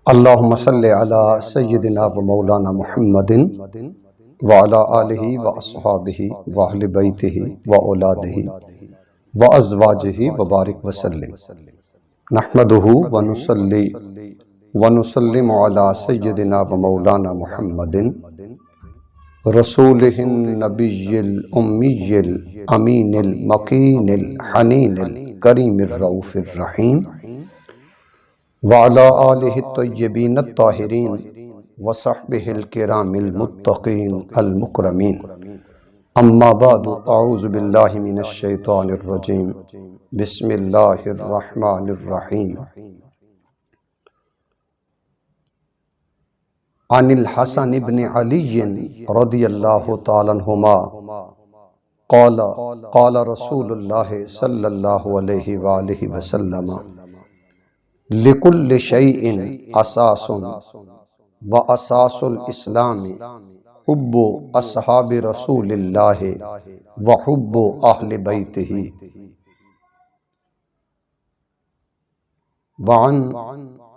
اللہم صلی علی سیدنا و مولانا محمد وعلی آلہ و اصحابہ و اہل بیتہ و اولادہ و ازواجہ و بارک وسلم نحمدہ و نصلی و نسلم علی سیدنا و مولانا محمد رسولہ النبی الامی الامین المکین الحنین الکریم الرؤوف الرحیم وعلى آلہ الطیبین الطاہرین وصحبہ الکرام المتقین المکرمین اما بعد اعوذ باللہ من الشیطان الرجیم بسم اللہ الرحمن الرحیم عن الحسن بن علی رضی اللہ تعالی عنہما قال قال رسول اللہ صلی اللہ علیہ وآلہ وسلم لِكُلِّ شَيْءٍ أَسَاسٌ وَأَسَاسُ الْإِسْلَامِ حُبُّ أَصْحَابِ رَسُولِ اللَّهِ وَحُبُّ أَهْلِ بَيْتِهِ وعن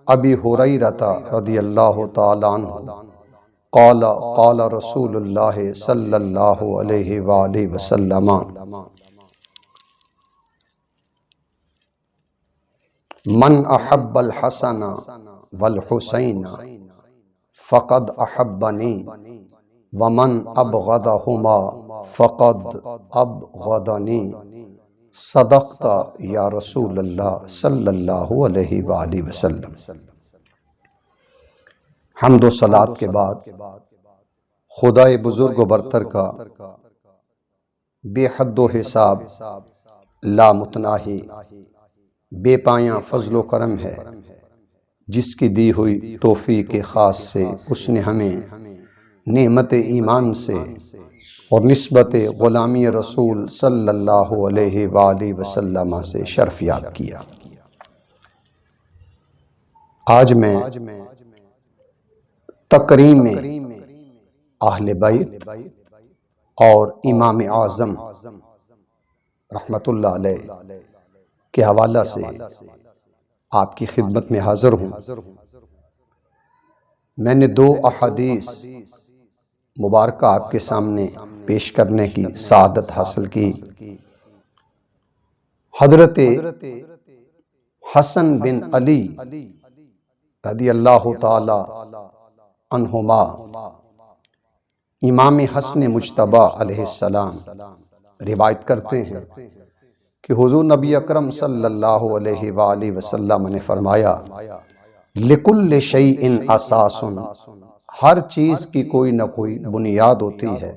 ابی ہریرہ رضی اللہ تعالی عنہ قال قال رسول اللہ صلی اللہ علیہ وآلہ وسلم من احب الحسن والحسین فقد احبنی ومن ابغضہما فقد ابغضنی صدقت یا رسول اللہ صلی اللہ علیہ وآلہ وسلم۔ حمد و صلاۃ کے بعد خدائے بزرگ و برتر کا بے حد و حساب لامتناہی بے پایاں فضل و کرم ہے، جس کی دی ہوئی توفیق خاص سے اس نے ہمیں نعمت ایمان سے اور نسبت غلامی رسول صلی اللہ علیہ وآلہ وسلم سے شرف یاب کیا۔ آج میں تکریم اہل بیت اور امام اعظم رحمت اللہ علیہ کے حوالہ سے آپ کی خدمت میں حاضر ہوں۔ میں نے دو احادیث مبارکہ آپ کے سامنے پیش کرنے کی سعادت حاصل کی۔ حضرت حسن بن علی رضی اللہ تعالی عنہما امام حسن مجتبی علیہ السلام روایت کرتے ہیں کہ حضور نبی اکرم صلی اللہ علیہ وآلہ وسلم نے فرمایا لِكُلِّ شَيْءٍ أَسَاسٌ، ہر چیز کی کوئی نہ کوئی بنیاد ہوتی ہے،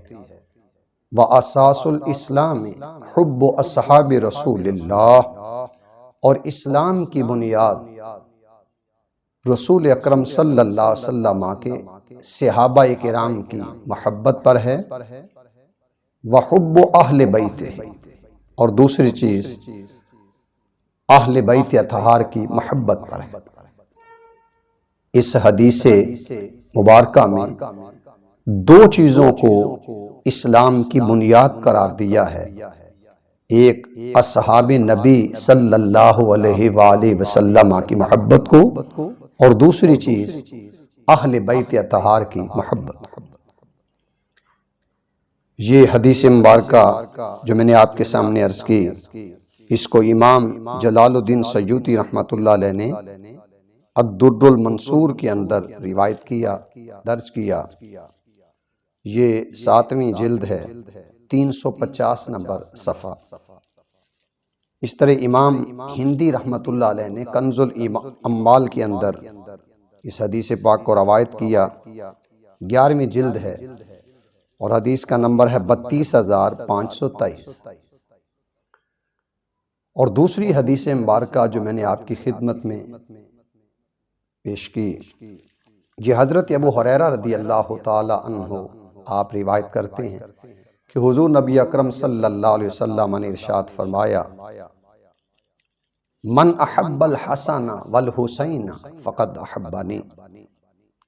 وَأَسَاسُ الْإِسْلَامِ حُبُّ أَصْحَابِ رَسُولِ اللَّهِ، اور اسلام کی بنیاد رسول اکرم صلی اللہ علیہ وسلم کے صحابہ کرام کی محبت پر ہے، وَحُبُّ أَهْلِ بَيْتِهِ، اور دوسری چیز اہل بیت اطہار کی محبت پر ہے۔ اس حدیث مبارکہ میں دو چیزوں کو اسلام کی بنیاد قرار دیا ہے، ایک اصحاب نبی صلی اللہ علیہ وآلہ وسلم کی محبت کو، اور دوسری چیز اہل بیت اطہار کی محبت۔ یہ حدیث مبارکہ جو میں نے آپ کے سامنے عرض کی، اس کو امام جلال الدین سیوطی رحمۃ اللہ علیہ نے الدر المنصور کے اندر روایت کیا، درج کیا۔ یہ 7ویں جلد ہے، 350 نمبر صفحہ۔ اس طرح امام ہندی رحمۃ اللہ علیہ نے کنز الاموال کے اندر اس حدیث پاک کو روایت کیا، 11ویں جلد ہے، اور حدیث کا نمبر ہے 32523۔ اور دوسری حدیث مبارکہ جو میں نے آپ کی خدمت میں پیش کی، یہ حضرت ابو ہریرہ رضی اللہ تعالی عنہ آپ روایت کرتے ہیں کہ حضور نبی اکرم صلی اللہ علیہ وسلم نے ارشاد فرمایا من احب الحسن والحسین فقد احبنی،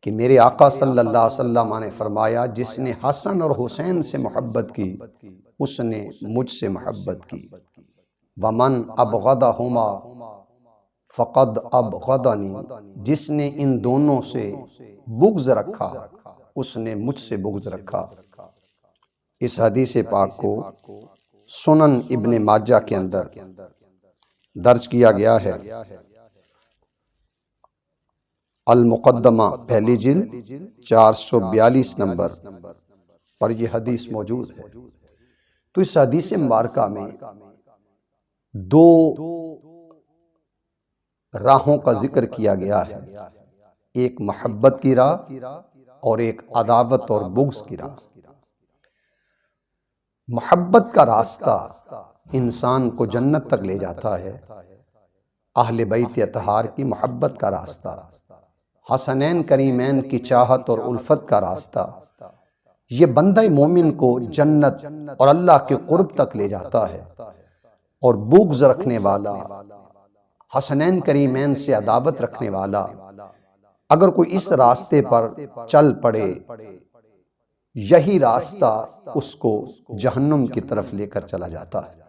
کہ میرے آقا صلی اللہ علیہ وسلم نے فرمایا جس نے حسن اور حسین سے محبت کی اس نے مجھ سے محبت کی، ومن ابغضہما فقد ابغضنی، جس نے ان دونوں سے بغض رکھا اس نے مجھ سے بغض رکھا۔ اس حدیث پاک کو سنن ابن ماجہ کے اندر درج کیا گیا ہے۔ المقدمہ پہلی جلد 442 نمبر پر یہ حدیث موجود ہے۔ تو اس حدیث مبارکہ میں دو راہوں کا ذکر کیا گیا ہے، ایک محبت کی راہ اور ایک عداوت اور بغض کی راہ۔ محبت کا راستہ انسان کو جنت تک لے جاتا ہے، اہل بیت اطہار کی محبت کا راستہ، حسنین کریمین کی چاہت اور الفت کا راستہ، یہ بندہ مومن کو جنت اور اللہ کے قرب تک لے جاتا ہے۔ اور بغض رکھنے والا، حسنین کریمین سے عداوت رکھنے والا، اگر کوئی اس راستے پر چل پڑے، یہی راستہ اس کو جہنم کی طرف لے کر چلا جاتا ہے۔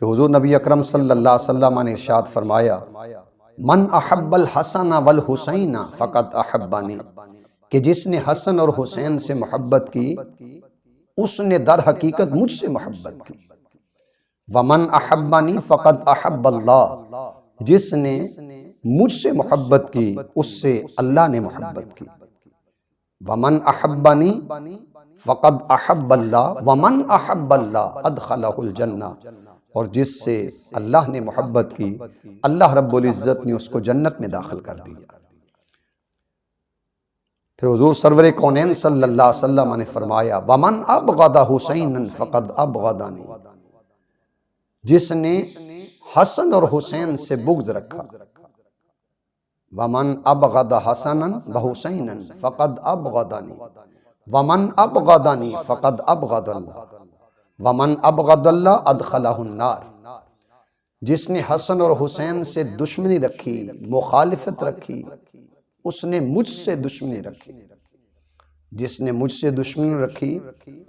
کہ حضور نبی اکرم صلی اللہ علیہ وسلم نے ارشاد فرمایا، من احب الحسن والحسین فقد احبانی، کہ جس نے حسن اور حسین سے محبت کی اس نے در حقیقت مجھ سے محبت کی۔ ومن احبانی فقد احب اللہ، جس نے مجھ سے محبت کی اس سے اللہ نے محبت کی۔ ومن احبانی فقد احب اللہ ومن احب اللہ ادخلہ الجنہ، اور جس سے اللہ نے محبت کی اللہ رب العزت نے اس کو جنت میں داخل کر دیا۔ پھر حضور سرور کونین صلی اللہ علیہ وسلم نے فرمایا، ومن ابغض حسینا فقد ابغضنی، جس نے حسن اور حسین سے بغض رکھا۔ ومن ابغض حسنا وحسینا فقد ابغضنی ومن ابغضنی فقد ابغض اللہ ومن ابغض اللہ ادخلہ النار، جس نے حسن اور حسین سے دشمنی رکھی، مخالفت رکھی، اس نے مجھ سے دشمنی رکھی۔ جس نے مجھ سے دشمنی رکھی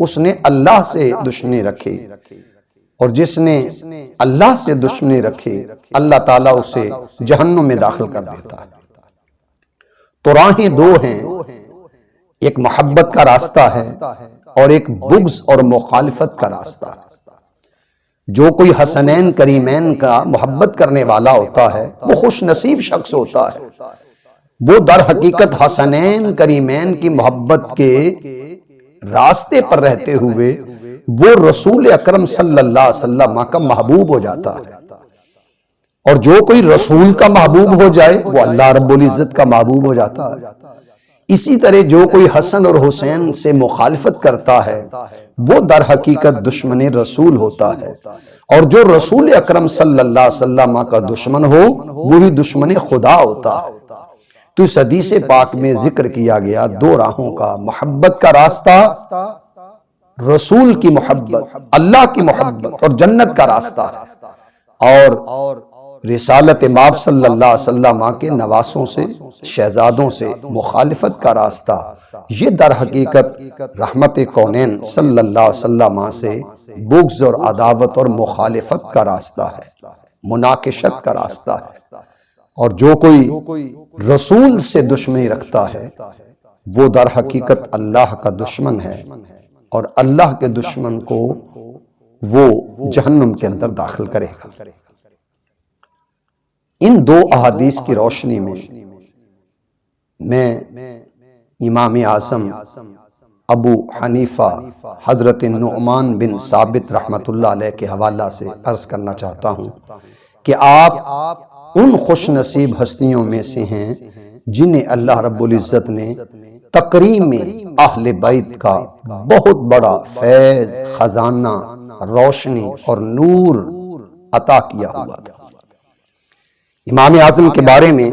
اس نے اللہ سے دشمنی رکھی، اور جس نے اللہ سے دشمنی رکھی اللہ تعالیٰ اسے جہنم میں داخل کر دیتا ہے۔ تو راہیں دو ہیں، ایک محبت کا راستہ ہے اور ایک بغض اور مخالفت کا راستہ ہے۔ جو کوئی حسنین کریمین کا محبت کرنے والا ہوتا ہے وہ خوش نصیب شخص ہوتا ہے، وہ در حقیقت حسنین کریمین کی محبت کے راستے پر رہتے ہوئے وہ رسول اکرم صلی اللہ علیہ وسلم کا محبوب ہو جاتا ہے۔ اور جو کوئی رسول کا محبوب ہو جائے وہ اللہ رب العزت کا محبوب ہو جاتا ہے۔ اسی طرح جو کوئی حسن اور حسین سے مخالفت کرتا ہے وہ در حقیقت دشمن رسول ہوتا ہے، اور جو رسول اکرم صلی اللہ علیہ وسلم کا دشمن ہو وہی دشمن خدا ہوتا ہے۔ تو اس حدیث پاک میں ذکر کیا گیا دو راہوں کا، محبت کا راستہ، رسول کی محبت، اللہ کی محبت، اور جنت کا راستہ، اور رسالت مآب صلی اللہ علیہ وسلم کے نواسوں سے، شہزادوں سے مخالفت کا راستہ، یہ در حقیقت رحمت کونین صلی اللہ علیہ وسلم سے بغض اور عداوت اور مخالفت کا راستہ ہے، مناقشت کا راستہ ہے۔ اور جو کوئی رسول سے دشمنی رکھتا ہے وہ در حقیقت اللہ کا دشمن ہے، اور اللہ کے دشمن کو وہ جہنم کے اندر داخل کرے گا۔ ان دو احادیث کی روشنی میں امام اعظم ابو حنیفہ حضرت نعمان بن ثابت رحمۃ اللہ علیہ کے حوالہ سے عرض کرنا چاہتا ہوں کہ آپ ان خوش نصیب ہستیوں میں سے ہیں جنہیں اللہ رب العزت نے تکریم اہل بیت کا بہت بڑا فیض، خزانہ، روشنی اور نور عطا کیا ہوا تھا۔ امام اعظم کے بارے میں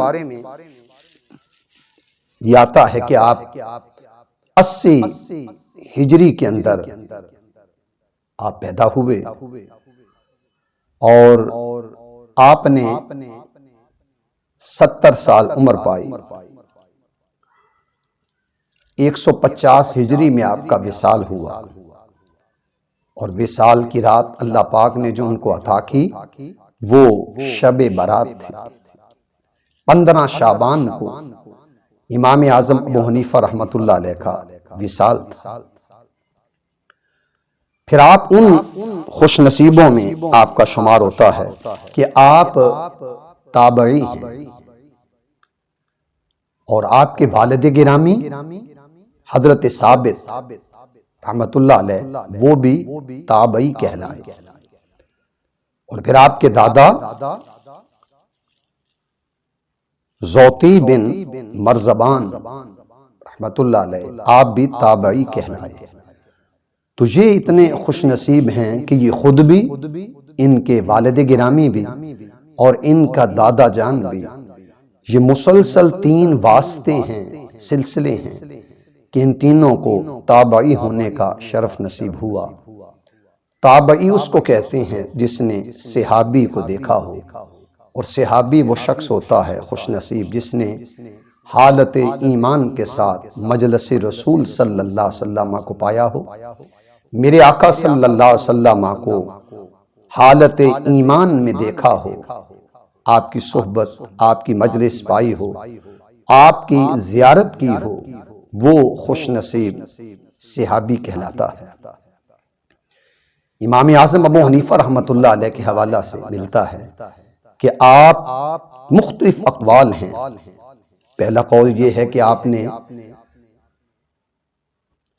یہ آتا ہے کہ آپ 80 ہجری کے اندر آپ پیدا ہوئے، اور آپ نے 70 سال عمر پائی۔ 150 ہجری میں آپ کا وصال ہوا، اور وصال کی رات اللہ پاک نے جو ان کو عطا کی وہ شب برات تھی، 15 شعبان کو امام اعظم ابو حنیفہ رحمۃ اللہ علیہ کا وصال تھا۔ پھر آپ ان خوش نصیبوں میں آپ کا شمار ہوتا ہے کہ آپ تابعی ہیں، اور آپ کے والد گرامی حضرت ثابت رحمت اللہ علیہ وہ بھی تابعی کہلائے، اور پھر آپ کے دادا زوتی بن مرزبان رحمت اللہ علیہ آپ بھی تابعی کہلائے۔ تو یہ اتنے خوش نصیب ہیں کہ یہ خود بھی، ان کے والد گرامی بھی، اور ان کا دادا جان بھی، یہ مسلسل 3 واسطے ہیں، سلسلے ہیں کہ ان تینوں کو تابعی ہونے کا شرف نصیب ہوا۔ تابعی اس کو کہتے ہیں جس نے صحابی کو دیکھا ہو، اور صحابی وہ شخص ہوتا ہے خوش نصیب جس نے حالت ایمان کے ساتھ مجلس رسول صلی اللہ علیہ وسلم کو پایا ہو، میرے آقا صلی اللہ علیہ وسلم کو حالت ایمان میں دیکھا ہو، آپ کی صحبت، آپ کی مجلس پائی ہو، آپ کی زیارت کی ہو، وہ خوش نصیب صحابی کہلاتا ہے۔ امام اعظم ابو حنیفہ رحمۃ اللہ علیہ کے حوالہ سے ملتا ہے کہ آپ مختلف اقوال ہیں۔ پہلا قول یہ ہے کہ آپ نے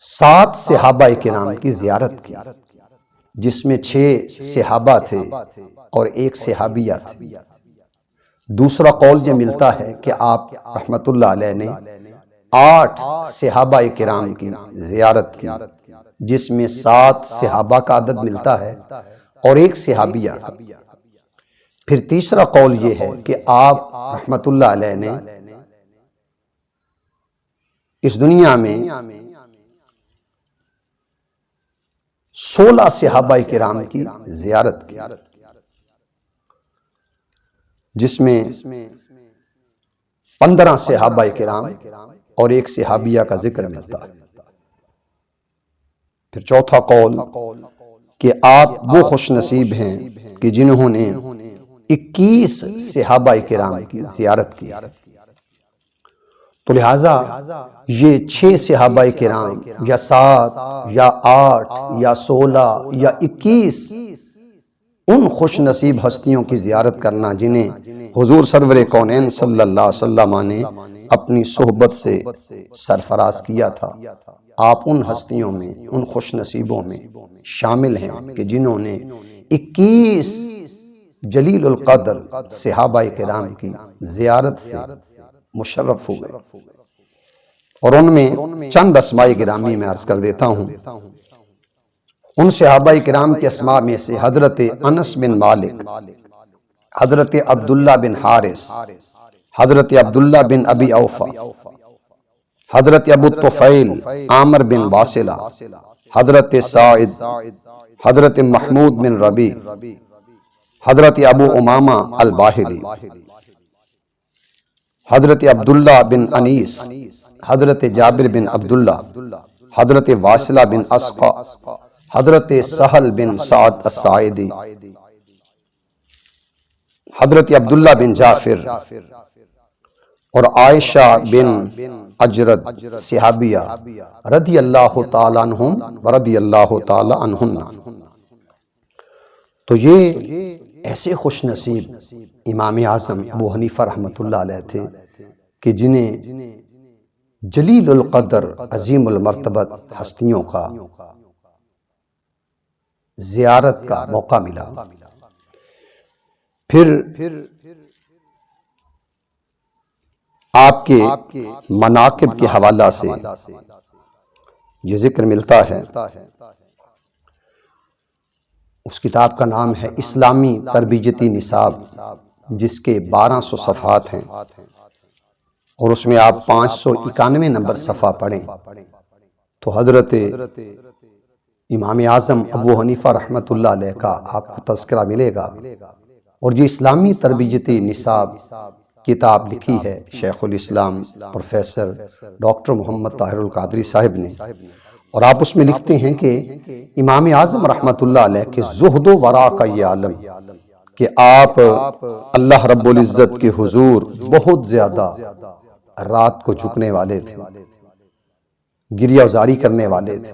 7 صحابہ کرام کی زیارت کی، جس میں 6 صحابہ تھے اور 1 صحابیہ تھی۔ دوسرا قول یہ ملتا ہے کہ آپ رحمت اللہ علیہ نے 8 صحابہ کرام کی زیارت کی، جس میں 7 صحابہ کا عدد ملتا ہے اور 1 صحابیہ کا۔ پھر تیسرا قول یہ ہے کہ آپ رحمت اللہ علیہ نے اس دنیا میں 16 صحابہ کرام کی زیارت کی، جس میں 15 صحابہ کرام اور 1 صحابیہ کا ذکر ملتا ہے۔ پھر چوتھا قول کہ آپ وہ خوش نصیب ہیں کہ جنہوں نے 21 صحابہ کرام کی زیارت کی۔ تو لہٰذا یہ 6 صحابہ کرام یا 7 یا 8 یا 16 یا 21 ان خوش نصیب ہستیوں کی زیارت کرنا جنہیں حضور سرور کونین صلی اللہ علیہ وسلم نے اپنی صحبت سے سرفراز کیا تھا، آپ ان ہستیوں میں، ان خوش نصیبوں میں شامل ہیں کہ جنہوں نے 21 جلیل القدر صحابہ کرام کی زیارت سے مشرف ہوئے۔ اور ان میں چند اسماء گرامی میں عرض کر دیتا ہوں۔ ان صحابہ کرام کے اسماء میں سے حضرت انس بن مالک، حضرت عبداللہ بن حارث، حضرت عبداللہ بن ابی اوفا، حضرت ابو الطفیل عامر بن واصلہ، حضرت سعید، حضرت محمود بن ربیع، حضرت ابو امامہ الباہلی، حضرت عبداللہ بن انیس، حضرت جابر بن عبداللہ، حضرت واصلہ بن اسقا، حضرت سہل بن سعد الساعدی، حضرت عبداللہ بن جعفر اور عائشہ بن اجرد صحابیہ رضی اللہ تعالیٰ عنہم ورضی اللہ تعالیٰ عنہن۔ تو یہ ایسے خوش نصیب امام اعظم ابو حنیفہ رحمۃ اللہ علیہ تھے کہ جنہیں جلیل القدر عظیم المرتبت ہستیوں کا زیارت کا موقع ملا۔ پھر آپ کے مناقب کے حوالہ سے یہ ذکر ملتا ہے۔ اس کتاب کا نام ہے اسلامی تربیتی نصاب، جس کے 1200 صفحات ہیں، اور اس میں آپ 591 نمبر صفحہ پڑھیں تو حضرت امام اعظم ابو حنیفہ رحمۃ اللہ علیہ کا آپ کو تذکرہ ملے گا۔ اور یہ اسلامی تربیتی نصاب کتاب لکھی ہے شیخ الاسلام پروفیسر ڈاکٹر محمد طاہر القادری صاحب نے، اور آپ اس میں لکھتے ہیں کہ امام اعظم رحمۃ اللہ علیہ کے زہد و ورع کا یہ عالم کہ آپ اللہ رب العزت کے حضور بہت زیادہ رات کو جھکنے والے تھے، گریہ وزاری کرنے والے تھے،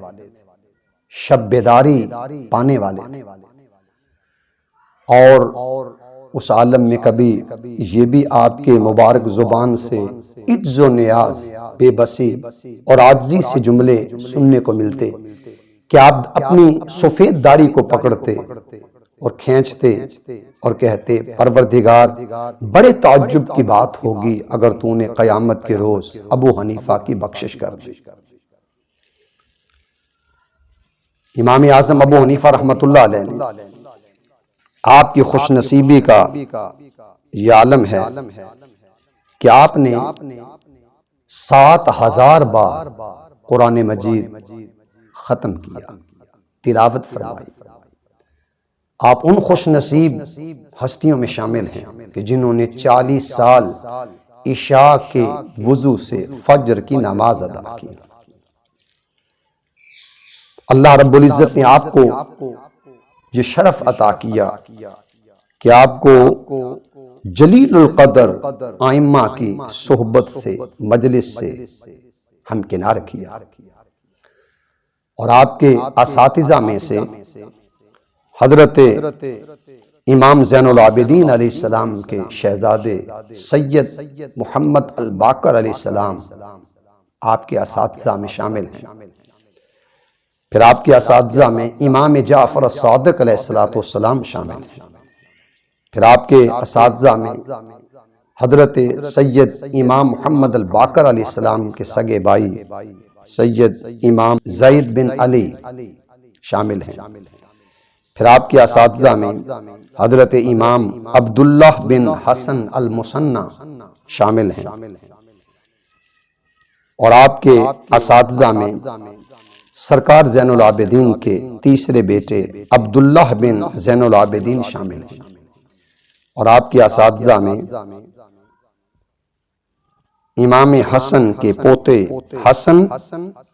شب بیداری پانے والے تھے، اور اس عالم میں کبھی یہ بھی آپ کے مبارک زبان سے عجز و نیاز، بے بسی اور عاجزی سے جملے سننے کو ملتے کہ آپ اپنی سفید داڑھی کو پکڑتے اور کھینچتے اور کہتے پروردگار بڑے تعجب کی بات ہوگی اگر تو نے قیامت کے روز ابو حنیفہ کی بخشش کر دی۔ امام اعظم ابو حنیفہ رحمۃ اللہ علیہ نے آپ کی خوش نصیبی کا یہ عالم ہے کہ آپ نے 7000 بار قرآن مجید ختم کیا، تلاوت فرمائی۔ آپ ان خوش نصیب ہستیوں میں شامل ہیں کہ جنہوں نے 40 سال عشاء کے وضو سے فجر کی نماز ادا کی۔ اللہ رب العزت نے آپ کو یہ شرف عطا کیا کہ آپ کو جلیل القدر ائمہ کی صحبت سے، مجلس سے ہمکنار کیا، اور آپ کے اساتذہ میں سے حضرت امام زین العابدین علیہ السلام کے شہزادے سید محمد الباقر علیہ السلام آپ کے اساتذہ میں شامل ہیں۔ پھر آپ کے اساتذہ میں امام جعفر الصادق علیہ السلام شامل ہیں۔ پھر آپ کے اساتذہ میں حضرت سید امام محمد الباقر علیہ السلام کے سگے بھائی سید امام زید بن علی شامل ہیں۔ پھر آپ کے اساتذہ میں حضرت امام عبداللہ بن حسن المثنی شامل ہیں، اور آپ کے اساتذہ میں سرکار زین العابدین کے تیسرے بیٹے عبداللہ بن زین العابدین شامل ہیں، اور آپ کے اساتذہ میں امام حسن کے پوتے حسن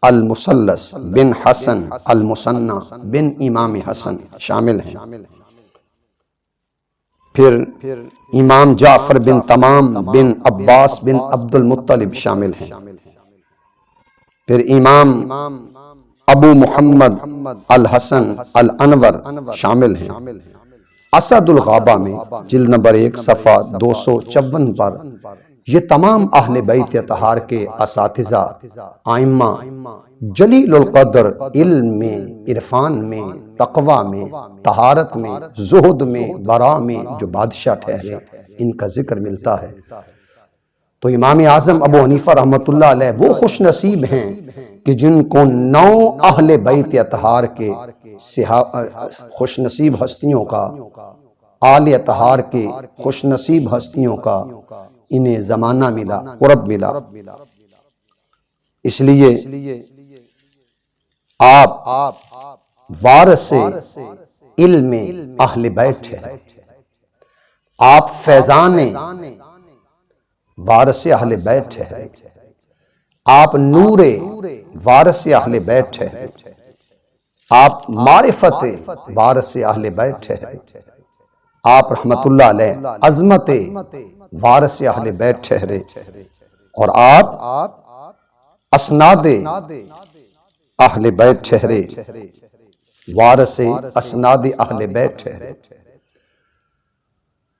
المثلث بن حسن المثنی بن امام حسن شامل ہیں۔ پھر امام جعفر بن تمام بن عباس بن عبد المطلب شامل ہیں۔ پھر امام ابو محمد الحسن الانور شامل ہیں۔ اسد الغابہ میں جلد نمبر 1 صفحہ 254 پر یہ تمام اہل بیت اطہار کے اساتذہ ائمہ جلیل القدر علم میں، عرفان میں، تقوی میں، طہارت میں، زہد میں، ورع میں جو بادشاہ ٹھہرے، ان کا ذکر ملتا ہے۔ تو امام اعظم ابو حنیفہ رحمۃ اللہ علیہ وہ خوش نصیب ہیں کہ جن کو 9 اہل بیت اطہار کے خوش نصیب ہستیوں کا، آل اطہار کے خوش نصیب ہستیوں کا انہیں زمانہ ملا، قرب ملا۔ اس لیے آپ وارث علم اہل بیت ہیں، آپ فیضان وارث اہل بیت ہیں، آپ نور وارث اہل بیت ہیں، آپ معرفت وارث اہل بیت ہیں، آپ رحمت اللہ علیہ عظمت وارث اہل بیت ٹھہرے، اور آپ اسناد اہل بیت ٹھہرے، وارث اسناد اہل بیت ٹھہرے۔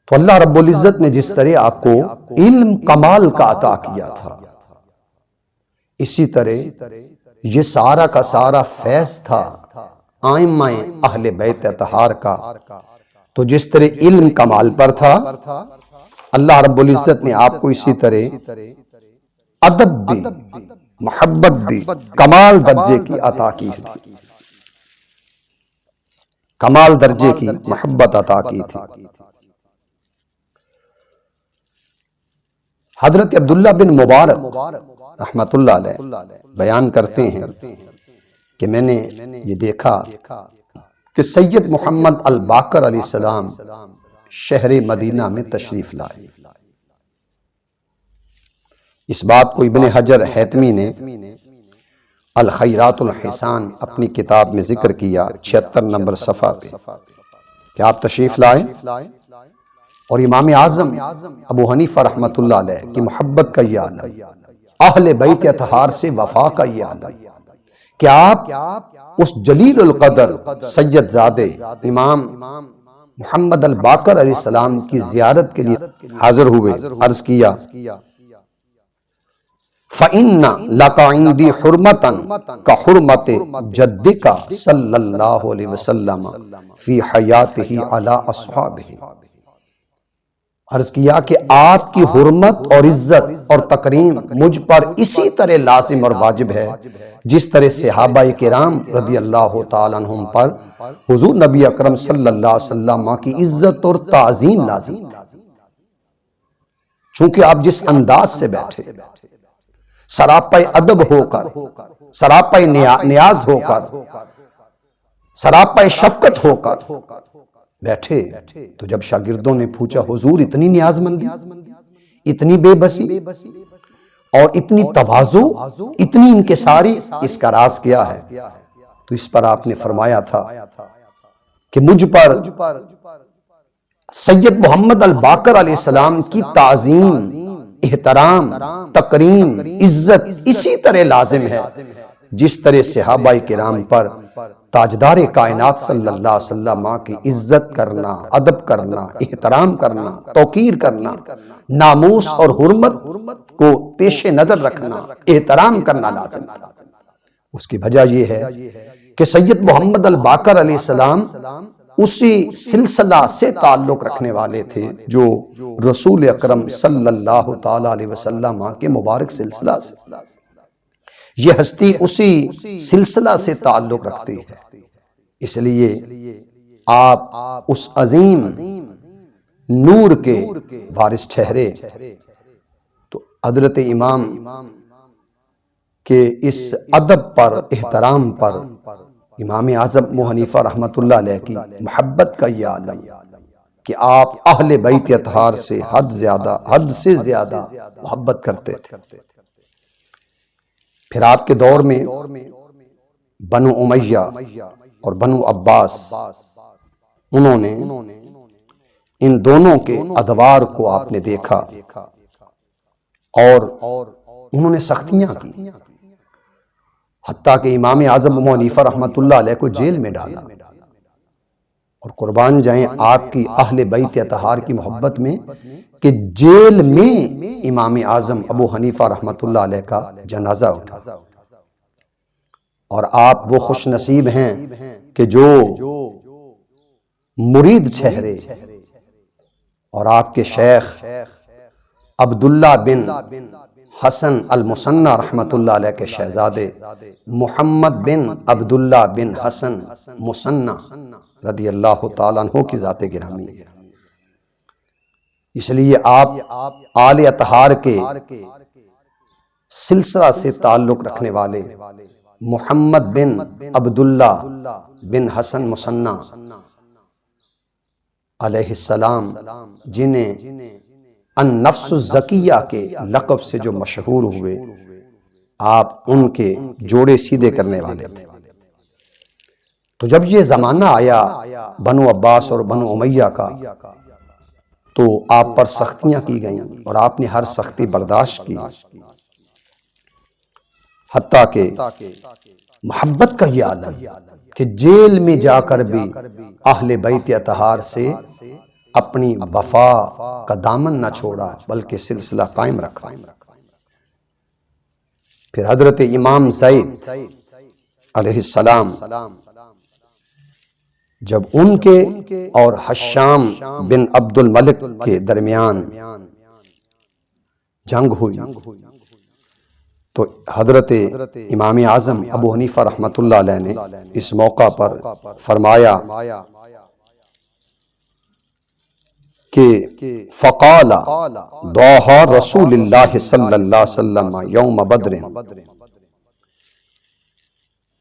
تو اللہ رب العزت نے جس طرح آپ کو علم کمال کا عطا کیا تھا، اسی طرح یہ سارا کا سارا فیض تھا ائمہ اہل بیت اطہار کا۔ تو جس طرح علم کمال پر تھا، اللہ رب العزت نے آپ کو اسی طرح ادب بھی، محبت بھی کمال درجے کی عطا کی تھی، کمال درجے کی محبت عطا کی تھی۔ حضرت عبداللہ بن مبارک رحمت اللہ علیہ بیان کرتے ہیں کہ میں نے یہ دیکھا کہ سید محمد الباقر علیہ السلام شہر مدینہ میں تشریف لائے۔ اس بات کو ابن حجر حیتمی نے الخیرات الحسان اپنی کتاب میں ذکر کیا 76 نمبر صفحہ پہ کہ آپ تشریف لائے اور امام اعظم ابو حنیفہ رحمۃ اللہ علیہ کی محبت کا یہ عالم، اہل بیت اطہار سے وفا کا یہ عالم کہ آپ اس جلیل القدر سید زادے امام محمد الباقر علیہ السلام کی زیارت کے لیے حاضر ہوئے۔ عرض کیا فَإِنَّ لَكَ عِنْدِي حُرْمَةً كَحُرْمَةِ جَدِّكَ صلی اللہ علیہ وسلم فی حیاتہ علی اصحابہ۔ عرض کیا کہ آپ کی حرمت اور عزت اور تکریم مجھ پر اسی طرح لازم اور واجب ہے جس طرح صحابہ کرام رضی اللہ تعالیٰ عنہم پر حضور نبی اکرم صلی اللہ علیہ وسلم کی عزت اور تعظیم لازم تھی۔ چونکہ آپ جس انداز سے بیٹھے، سراپا ادب ہو کر، سراپا نیاز ہو کر، سراپا شفقت ہو کر بیٹھے، تو جب شاگردوں نے پوچھا حضور اتنی نیاز مندی، اتنی بے بسی اور اتنی تواضع، اتنی انکساری، اس کا راز کیا ہے؟ تو اس پر آپ نے فرمایا تھا کہ مجھ پر سید محمد الباقر علیہ السلام کی تعظیم، احترام، تکریم، عزت اسی طرح لازم ہے جس طرح صحابہ کرام پر تاجدار کائنات صلی اللہ علیہ وسلم کی عزت کرنا، ادب کرنا، احترام کرنا، توقیر کرنا، ناموس اور حرمت کو پیش نظر رکھنا، احترام کرنا لازم ہے۔ اس کی وجہ یہ ہے کہ سید محمد الباقر علیہ السلام اسی سلسلہ سے تعلق رکھنے والے تھے جو رسول اکرم صلی اللہ تعالی علیہ وسلم کے مبارک سلسلہ سے، یہ ہستی اسی سلسلہ سے تعلق رکھتی ہے، اس لیے آپ اس عظیم نور کے وارث ٹھہرے۔ تو حضرت امام کے اس ادب پر، احترام پر امام اعظم ابو حنیفہ رحمۃ اللہ علیہ کی محبت کا یہ عالم کہ آپ اہل بیت اطہار سے حد سے زیادہ محبت کرتے تھے۔ پھر آپ کے دور میں بنو امیہ اور بنو عباس، انہوں نے ان دونوں کے ادوار کو آپ نے دیکھا اور انہوں نے سختیاں کی، حتیٰ کہ امام اعظم ابو حنیفہ رحمۃ اللہ علیہ کو جیل میں ڈالا۔ اور قربان جائیں آپ کی اہل بیت اطہار کی محبت میں کہ جیل میں امام اعظم ابو حنیفہ رحمۃ اللہ علیہ کا جنازہ اٹھا۔ اور آپ وہ خوش نصیب ہیں کہ جو مرید ٹھہرے اور آپ کے شیخ عبداللہ بن حسن المثنی رحمۃ اللہ علیہ کے شہزادے محمد بن عبداللہ بن حسن مثنی رضی اللہ تعالیٰ عنہ کی ذات گرامی ہے۔ اس لیے آپ آل اطہار کے سلسلہ سے تعلق رکھنے والے محمد بن عبداللہ بن حسن مثنی علیہ السلام، جنہیں النفس الزکیہ کے لقب سے جو مشہور ہوئے، آپ ان کے جوڑے سیدھے کرنے والے تھے۔ تو جب یہ زمانہ آیا بنو عباس اور بنو امیہ کا، تو آپ پر سختیاں کی گئیں اور آپ نے ہر سختی برداشت کی، حتیٰ کہ محبت کا یہ عالم کہ جیل میں جا کر بھی اہل بیت اطہار سے اپنی وفا کا دامن نہ چھوڑا بلکہ سلسلہ قائم رکھا۔ پھر حضرت امام زید علیہ السلام جب ان کے اور حشام بن عبد الملک کے درمیان جنگ ہوئی تو حضرت امام اعظم ابو حنیفہ رحمۃ اللہ علیہ نے اس موقع پر فرمایا کہ فقال ضحى رسول اللہ صلی اللہ علیہ وسلم یوم بدر،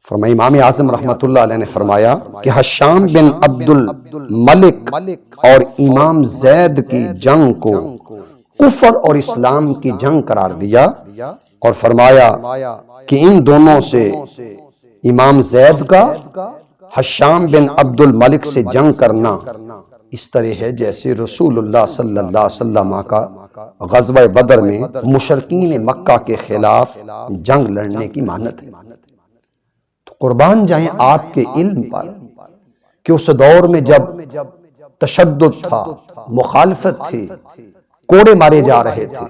فرمایا امام اعظم رحمۃ اللہ علیہ نے فرمایا کہ حشام بن عبد الملک اور امام زید کی جنگ کو کفر اور اسلام کی جنگ قرار دیا، اور فرمایا کہ ان دونوں سے امام زید کا حشام بن عبد الملک سے جنگ کرنا اس طرح ہے جیسے رسول اللہ صلی اللہ علیہ وسلم کا غزوہ بدر میں مشرکین مکہ کے خلاف جنگ لڑنے کی مانت ہے۔ تو قربان جائیں آپ کے علم پر کہ اس دور میں جب تشدد تھا، مخالفت تھی، کوڑے مارے جا رہے تھے،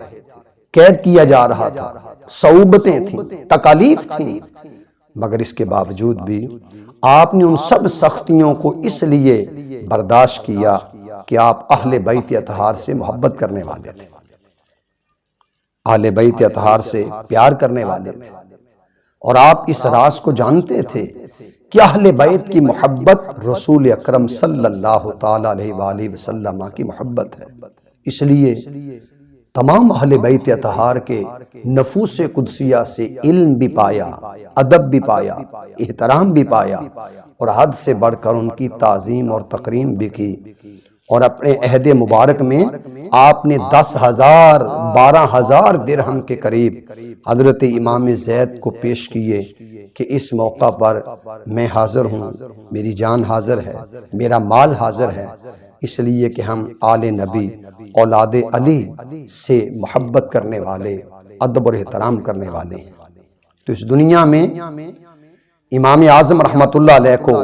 قید کیا جا رہا تھا، صعوبتیں تھیں، تکالیف تھیں، مگر اس کے باوجود بھی آپ نے ان سب سختیوں کو اس لیے برداشت کیا کہ آپ اہل بیت اطہار سے محبت کرنے والے تھے، اہل بیت اطہار سے پیار کرنے والے تھے، اور آپ اس راز کو جانتے تھے کہ اہل بیت کی محبت رسول اکرم صلی اللہ تعالیٰ علیہ وآلہ وسلم کی محبت ہے۔ اس لیے تمام اہل بیت اطہار کے نفوس قدسیہ سے علم بھی پایا، ادب بھی پایا، احترام بھی پایا، اور حد سے بڑھ کر ان کی تعظیم اور تکریم بھی کی، اور اپنے عہد مبارک میں آپ نے 10,000 12,000 درہم کے قریب حضرت امام زید کو پیش کیے کہ اس موقع پر میں حاضر ہوں، میری جان حاضر ہے، میرا مال حاضر ہے، اس لیے کہ ہم آل نبی اولاد علی سے محبت کرنے والے، ادب اور احترام کرنے والے ہیں۔ تو اس دنیا میں امام اعظم رحمت اللہ علیہ کو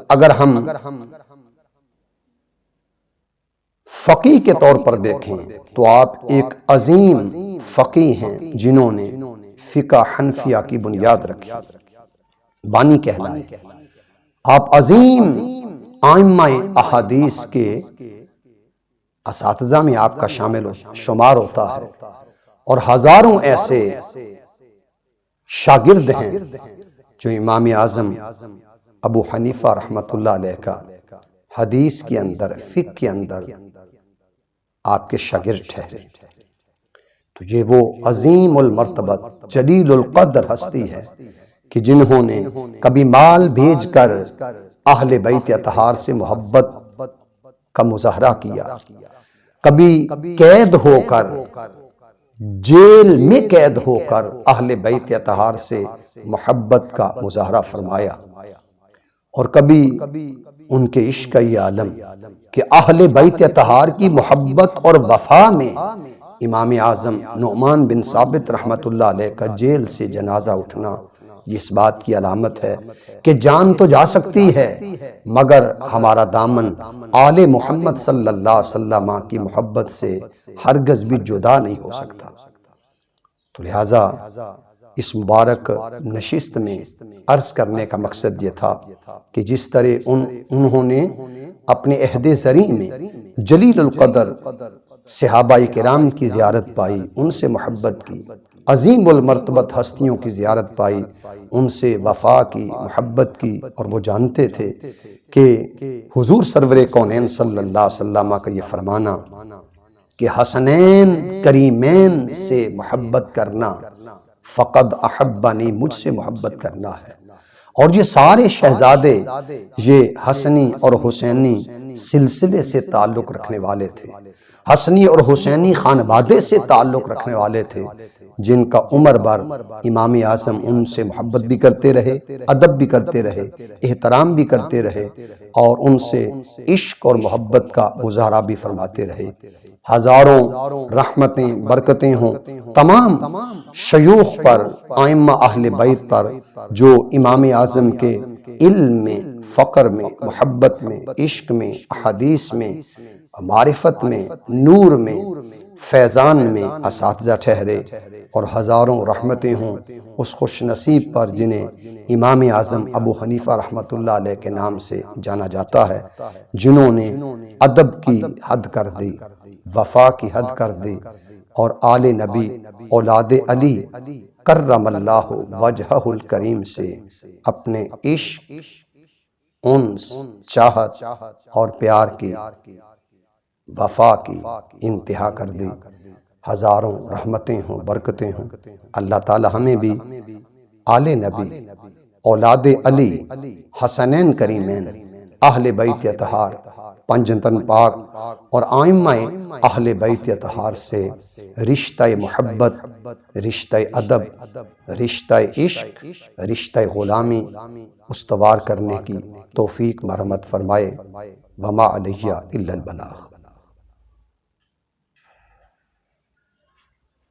اگر ہم فقیہ کے طور پر دیکھیں تو آپ ایک عظیم فقیہ ہیں جنہوں نے فقہ حنفیہ کی بنیاد رکھی، بانی کہلائے۔ آپ عظیم ائمہ احادیث کے اساتذہ میں آپ کا شامل شمار ہوتا ہے، اور ہزاروں ایسے شاگرد ہیں جو امام اعظم ابو حنیفہ رحمت اللہ علیہ کا حدیث کے اندر، فقہ کے اندر آپ کے شاگرد ٹھہرے۔ تو یہ وہ عظیم المرتبت جلیل القدر ہستی ہے کہ جنہوں نے کبھی مال بھیج کر اہل بیت اطہار سے محبت کا مظاہرہ کیا، کبھی قید ہو کر، جیل میں قید ہو کر اہل بیت اطہار سے محبت کا مظاہرہ فرمایا، اور کبھی ان کے عشق یہ عالم کہ اہل بیت اطہار کی محبت اور وفا میں امام اعظم نعمان بن ثابت رحمت اللہ علیہ کا جیل سے جنازہ اٹھنا یہ اس بات کی علامت ہے کہ جان تو جا سکتی ہے مگر ہمارا دامن آل محمد صلی اللہ علیہ وسلم کی محبت سے ہرگز بھی جدا نہیں ہو سکتا۔ تو لہٰذا اس مبارک نشست میں عرض کرنے کا مقصد یہ تھا کہ جس طرح انہوں نے اپنے عہد زریں میں جلیل القدر صحابہ کرام کی زیارت پائی، ان سے محبت کی، عظیم المرتبت ہستیوں کی زیارت پائی، ان سے وفا کی، محبت کی، اور وہ جانتے تھے کہ حضور سرور کونین صلی اللہ علیہ وسلم کا یہ فرمانا کہ حسنین کریمین سے محبت کرنا فقد احبنی، مجھ سے محبت کرنا ہے۔ اور یہ سارے شہزادے یہ حسنی اور حسینی سلسلے سے تعلق رکھنے والے تھے، حسنی اور حسینی خانوادے سے تعلق رکھنے والے تھے، جن کا عمر بھر امام اعظم ان سے محبت بھی کرتے رہے، ادب بھی کرتے رہے، احترام بھی کرتے رہے، اور ان سے عشق اور محبت کا مظاہرہ بھی فرماتے رہے۔ ہزاروں رحمتیں، برکتیں ہوں تمام شیوخ پر، ائمہ اہل بیت پر جو امام اعظم کے علم میں، فقر میں، محبت میں، عشق میں، احادیث میں، معرفت میں، نور میں، فیضان میں اساتذہ ٹھہرے، اور ہزاروں رحمتیں ہوں اس خوش نصیب پر جنہیں امام اعظم ابو حنیفہ رحمت اللہ علیہ کے نام سے جانا جاتا ہے، جنہوں نے ادب کی حد کر دی، وفا کی حد کر دی، اور آل نبی اولاد علی کرم اللہ وجہہ الکریم سے اپنے عشق، انس، چاہت اور پیار کی، وفا کی انتہا کر دی۔ ہزاروں رحمتیں ہوں، برکتیں ہوں۔ اللہ تعالی ہمیں بھی آل نبی اولاد علی حسنین کریمین اہل بیت اطہار پنجتن پاک اور ائمہ اہل بیت اطہار سے رشتہ محبت، رشتہ ادب، رشتہ عشق، رشتہ غلامی استوار کرنے کی توفیق مرحمت فرمائے۔ وما علیہ الا البلاغ۔